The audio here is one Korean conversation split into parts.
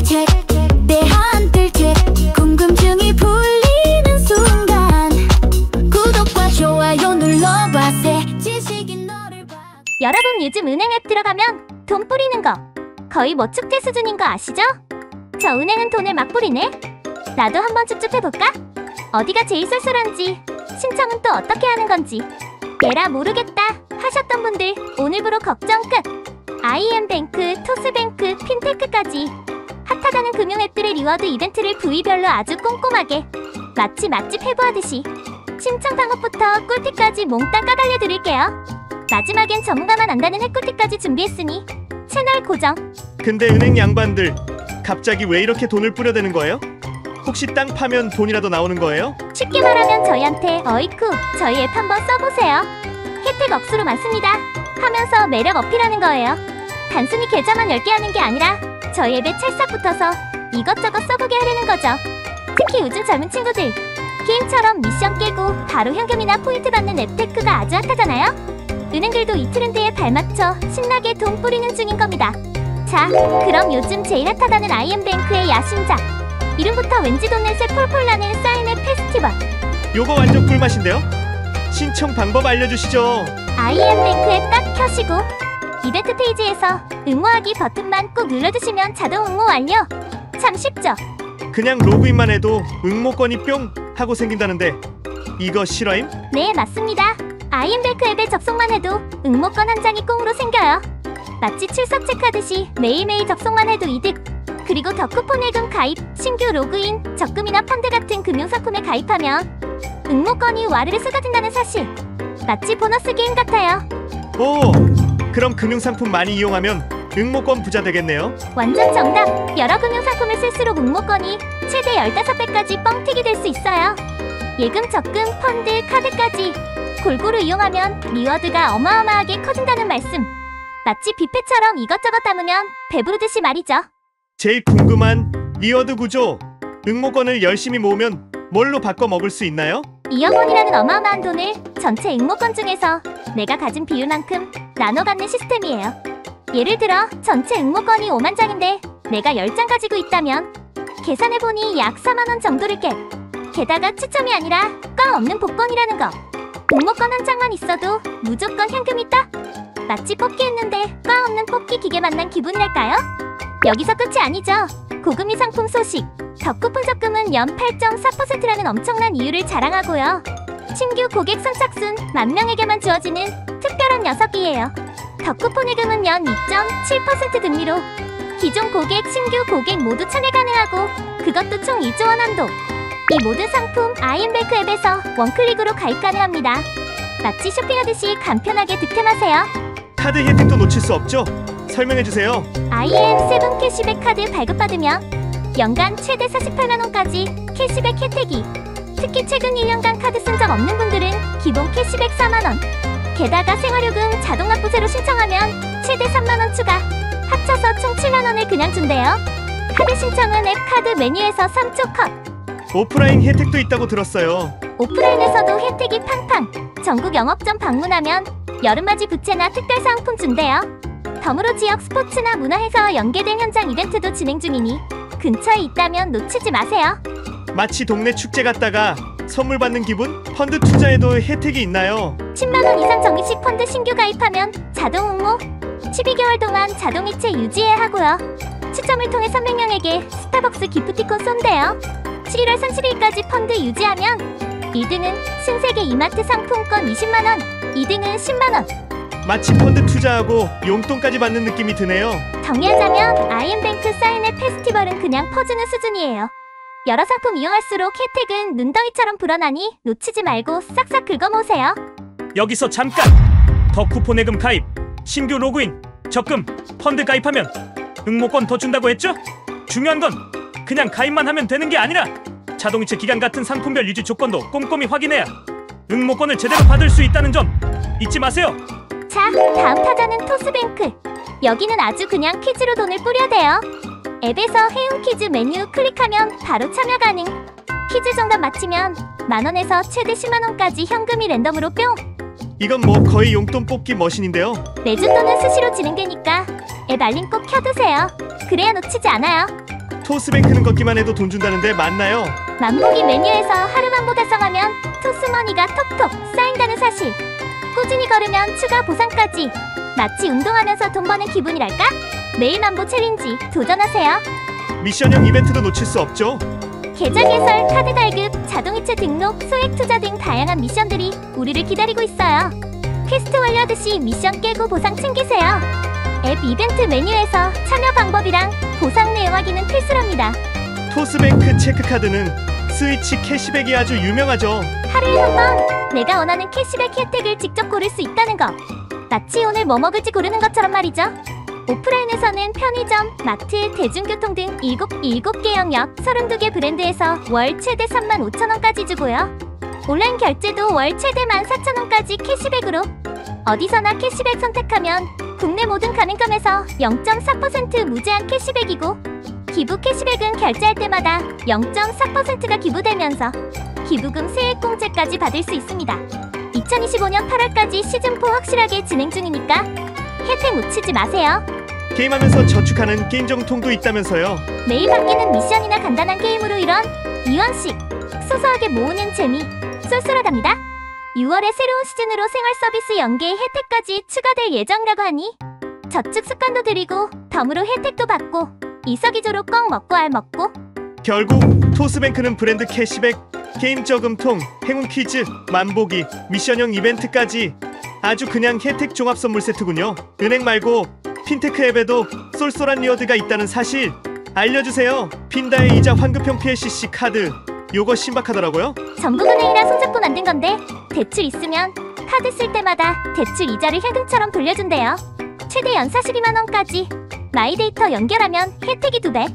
내 한들 책 궁금증이 풀리는 순간 구독과 좋아요 눌러봐. 새 지식인 너를 봐. 여러분, 요즘 은행 앱 들어가면 돈 뿌리는 거 거의 뭐 축제 수준인 거 아시죠? 저 은행은 돈을 막 뿌리네. 나도 한번 찝찝해볼까? 어디가 제일 쏠쏠한지, 신청은 또 어떻게 하는 건지 에라 모르겠다 하셨던 분들 오늘부로 걱정 끝! IM뱅크, 토스뱅크, 핀테크까지 핫하다는 금융앱들의 리워드 이벤트를 부위별로 아주 꼼꼼하게 마치 맛집 해부하듯이 신청 방법부터 꿀팁까지 몽땅 까달려 드릴게요. 마지막엔 전문가만 안다는 핵꿀팁까지 준비했으니 채널 고정. 근데 은행 양반들 갑자기 왜 이렇게 돈을 뿌려대는 거예요? 혹시 땅 파면 돈이라도 나오는 거예요? 쉽게 말하면 저희한테 어이쿠 저희 앱 한번 써보세요. 혜택 억수로 많습니다 하면서 매력 어필하는 거예요. 단순히 계좌만 10개 하는 게 아니라 저희 앱에 찰싹 붙어서 이것저것 써보게 하려는 거죠. 특히 요즘 젊은 친구들 게임처럼 미션 깨고 바로 현금이나 포인트 받는 앱테크가 아주 핫하잖아요. 은행들도 이 트렌드에 발맞춰 신나게 돈 뿌리는 중인 겁니다. 자, 그럼 요즘 제일 핫하다는 IM뱅크의 야심작, 이름부터 왠지 돈 냄새 폴폴 나는 사인회 페스티벌. 요거 완전 꿀맛인데요? 신청 방법 알려주시죠. IM뱅크 앱 딱 켜시고 이벤트 페이지에서 응모하기 버튼만 꾹 눌러주시면 자동 응모 완료. 참 쉽죠? 그냥 로그인만 해도 응모권이 뿅 하고 생긴다는데 이거 실화임? 네, 맞습니다. IM뱅크 앱에 접속만 해도 응모권 한 장이 꽁으로 생겨요. 마치 출석 체크하듯이 매일매일 접속만 해도 이득. 그리고 더 쿠폰 예금 가입, 신규 로그인, 적금이나 펀드 같은 금융상품에 가입하면 응모권이 와르르 쏟아진다는 사실. 마치 보너스 게임 같아요. 오! 그럼 금융상품 많이 이용하면 응모권 부자 되겠네요? 완전 정답! 여러 금융상품을 쓸수록 응모권이 최대 15배까지 뻥튀기 될 수 있어요. 예금, 적금, 펀드, 카드까지 골고루 이용하면 리워드가 어마어마하게 커진다는 말씀. 마치 뷔페처럼 이것저것 담으면 배부르듯이 말이죠. 제일 궁금한 리워드 구조. 응모권을 열심히 모으면 뭘로 바꿔 먹을 수 있나요? 2억 원이라는 어마어마한 돈을 전체 응모권 중에서 내가 가진 비율만큼 나눠 갖는 시스템이에요. 예를 들어 전체 응모권이 5만 장인데 내가 10장 가지고 있다면 계산해보니 약 4만 원 정도를 겟. 게다가 추첨이 아니라 꽝 없는 복권이라는 거. 응모권 한 장만 있어도 무조건 현금이 딱! 마치 뽑기 했는데 꽝 없는 뽑기 기계 만난 기분이랄까요? 여기서 끝이 아니죠. 고금리 상품 소식. 더 쿠폰 적금은 연 8.4%라는 엄청난 이율을 자랑하고요. 신규 고객 선착순 10,000명에게만 주어지는 특별한 녀석이에요. 더 쿠폰 예금은 연 2.7% 금리로 기존 고객, 신규 고객 모두 참여 가능하고 그것도 총 2조 원 한도. 이 모든 상품 IM뱅크 앱에서 원클릭으로 가입 가능합니다. 마치 쇼핑하듯이 간편하게 득템하세요. 카드 혜택도 놓칠 수 없죠? 설명해주세요. IM7 캐시백 카드 발급받으면 연간 최대 48만 원까지 캐시백 혜택이. 특히 최근 1년간 카드 쓴 적 없는 분들은 기본 캐시백 4만 원. 게다가 생활요금 자동 납부제로 신청하면 최대 3만 원 추가. 합쳐서 총 7만 원을 그냥 준대요. 카드 신청은 앱 카드 메뉴에서 3초 컷. 오프라인 혜택도 있다고 들었어요. 오프라인에서도 혜택이 팡팡. 전국 영업점 방문하면 여름맞이 부채나 특별 사은품 준대요. 덤으로 지역 스포츠나 문화에서 연계된 현장 이벤트도 진행 중이니 근처에 있다면 놓치지 마세요. 마치 동네 축제 갔다가 선물 받는 기분? 펀드 투자에도 혜택이 있나요? 10만 원 이상 적립식 펀드 신규 가입하면 자동 응모, 12개월 동안 자동 이체 유지해야 하고요. 추첨을 통해 300명에게 스타벅스 기프티콘 쏜대요. 11월 30일까지 펀드 유지하면 1등은 신세계 이마트 상품권 20만 원, 2등은 10만 원. 마치 펀드 투자하고 용돈까지 받는 느낌이 드네요. 정리하자면 IM뱅크 사인회 페스티벌은 그냥 퍼주는 수준이에요. 여러 상품 이용할수록 혜택은 눈덩이처럼 불어나니 놓치지 말고 싹싹 긁어모으세요. 여기서 잠깐! 더 쿠폰 예금 가입, 신규 로그인, 적금, 펀드 가입하면 응모권 더 준다고 했죠? 중요한 건 그냥 가입만 하면 되는 게 아니라 자동이체 기간 같은 상품별 유지 조건도 꼼꼼히 확인해야 응모권을 제대로 받을 수 있다는 점 잊지 마세요. 자, 다음 타자는 토스뱅크. 여기는 아주 그냥 퀴즈로 돈을 뿌려대요. 앱에서 해운 퀴즈 메뉴 클릭하면 바로 참여 가능. 퀴즈 정답 맞히면 만원에서 최대 10만원까지 현금이 랜덤으로 뿅! 이건 뭐 거의 용돈 뽑기 머신인데요. 매주 또는 수시로 진행되니까 앱 알림 꼭 켜두세요. 그래야 놓치지 않아요. 토스뱅크는 걷기만 해도 돈 준다는데 맞나요? 만보기 메뉴에서 하루만 보 달성하면 토스머니가 톡톡 쌓인다는 사실. 꾸준히 걸으면 추가 보상까지. 마치 운동하면서 돈 버는 기분이랄까? 매일 만보 챌린지 도전하세요. 미션형 이벤트도 놓칠 수 없죠? 계좌 개설, 카드 발급, 자동이체 등록, 소액 투자 등 다양한 미션들이 우리를 기다리고 있어요. 퀘스트 완료하듯이 미션 깨고 보상 챙기세요. 앱 이벤트 메뉴에서 참여 방법이랑 보상 내용 확인은 필수랍니다. 토스뱅크 체크카드는 스위치 캐시백이 아주 유명하죠. 하루에 한 번 내가 원하는 캐시백 혜택을 직접 고를 수 있다는 거. 마치 오늘 뭐 먹을지 고르는 것처럼 말이죠. 오프라인에서는 편의점, 마트, 대중교통 등 7개 영역 32개 브랜드에서 월 최대 35,000원까지 주고요. 온라인 결제도 월 최대 14,000원까지 캐시백으로. 어디서나 캐시백 선택하면 국내 모든 가맹점에서 0.4% 무제한 캐시백이고, 기부 캐시백은 결제할 때마다 0.4%가 기부되면서 기부금 세액공제까지 받을 수 있습니다. 2025년 8월까지 시즌4 확실하게 진행 중이니까 혜택 놓치지 마세요. 게임하면서 저축하는 게임 정통도 있다면서요. 매일 바뀌는 미션이나 간단한 게임으로 이런 2원씩 소소하게 모으는 재미 쏠쏠하답니다. 6월에 새로운 시즌으로 생활 서비스 연계의 혜택까지 추가될 예정이라고 하니 저축 습관도 들이고 덤으로 혜택도 받고 이석이조로 꺽 먹고 알 먹고. 결국 토스뱅크는 브랜드 캐시백, 게임 저금통, 행운 퀴즈, 만보기, 미션형 이벤트까지 아주 그냥 혜택 종합 선물 세트군요. 은행 말고 핀테크 앱에도 쏠쏠한 리워드가 있다는 사실 알려주세요. 핀다의 이자 환급형 PLCC 카드, 요거 신박하더라고요. 전북은행이랑 손잡고 만든 건데 대출 있으면 카드 쓸 때마다 대출 이자를 현금처럼 돌려준대요. 최대 연사 12만원까지. 마이데이터 연결하면 혜택이 2배.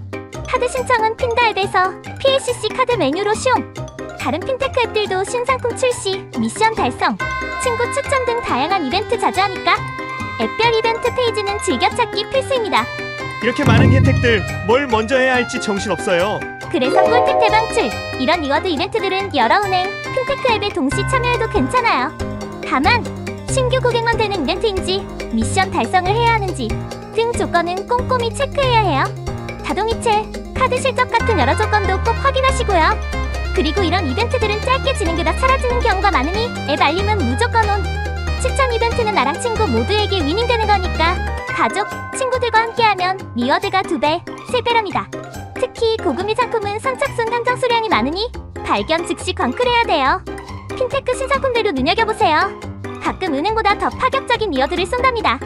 카드 신청은 핀다 앱에서 PLCC 카드 메뉴로 시용. 다른 핀테크 앱들도 신상품 출시, 미션 달성, 친구 추천 등 다양한 이벤트 자주 하니까 앱별 이벤트 페이지는 즐겨찾기 필수입니다. 이렇게 많은 혜택들 뭘 먼저 해야 할지 정신없어요. 그래서 꿀팁 대방출! 이런 리워드 이벤트들은 여러 은행, 핀테크 앱에 동시 참여해도 괜찮아요. 다만 신규 고객만 되는 이벤트인지 미션 달성을 해야 하는지 등 조건은 꼼꼼히 체크해야 해요. 자동이체, 카드 실적 같은 여러 조건도 꼭 확인하시고요. 그리고 이런 이벤트들은 짧게 진행되다 사라지는 경우가 많으니 앱 알림은 무조건 온! 추천 이벤트는 나랑 친구 모두에게 위닝되는 거니까 가족, 친구들과 함께하면 리워드가 2배, 3배랍니다. 특히 고금리 상품은 선착순 한정 수량이 많으니 발견 즉시 광클해야 돼요. 핀테크 신상품들도 눈여겨보세요. 가끔 은행보다 더 파격적인 리워드를 쏜답니다.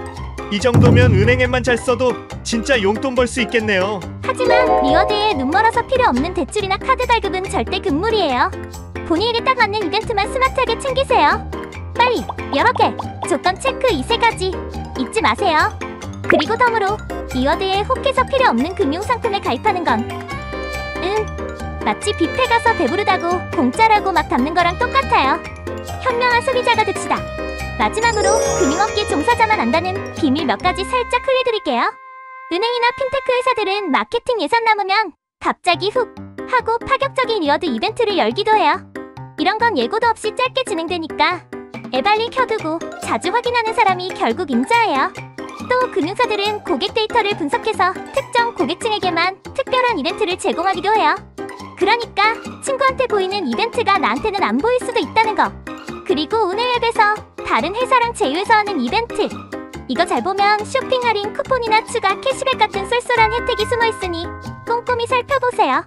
이 정도면 은행 앱만 잘 써도 진짜 용돈 벌 수 있겠네요. 하지만 리워드에 눈 멀어서 필요 없는 대출이나 카드 발급은 절대 금물이에요. 본인에게 딱 맞는 이벤트만 스마트하게 챙기세요. 빨리 여러 개 조건 체크 2세까지 잊지 마세요. 그리고 덤으로 리워드에 혹해서 필요 없는 금융상품에 가입하는 건 마치 뷔페 가서 배부르다고 공짜라고 막 담는 거랑 똑같아요. 현명한 소비자가 됩시다. 마지막으로 금융업계 종사자만 안다는 비밀 몇 가지 살짝 흘려드릴게요. 은행이나 핀테크 회사들은 마케팅 예산 남으면 갑자기 훅 하고 파격적인 리워드 이벤트를 열기도 해요. 이런 건 예고도 없이 짧게 진행되니까 앱 알림 켜두고 자주 확인하는 사람이 결국 임자예요. 또 금융사들은 고객 데이터를 분석해서 특정 고객층에게만 특별한 이벤트를 제공하기도 해요. 그러니까 친구한테 보이는 이벤트가 나한테는 안 보일 수도 있다는 거. 그리고 은행 앱에서 다른 회사랑 제휴해서 하는 이벤트, 이거 잘 보면 쇼핑 할인 쿠폰이나 추가 캐시백 같은 쏠쏠한 혜택이 숨어있으니 꼼꼼히 살펴보세요.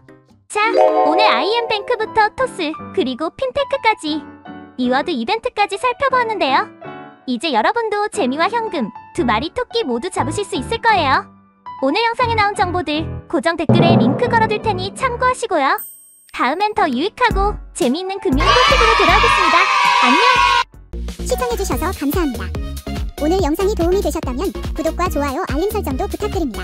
자, 오늘 IM뱅크부터 토스 그리고 핀테크까지 리워드 이벤트까지 살펴보았는데요. 이제 여러분도 재미와 현금 2마리 토끼 모두 잡으실 수 있을 거예요. 오늘 영상에 나온 정보들 고정 댓글에 링크 걸어둘 테니 참고하시고요. 다음엔 더 유익하고 재미있는 금융 꿀팁으로 돌아오겠습니다. 안녕! 시청해주셔서 감사합니다. 오늘 영상이 도움이 되셨다면 구독과 좋아요, 알림 설정도 부탁드립니다.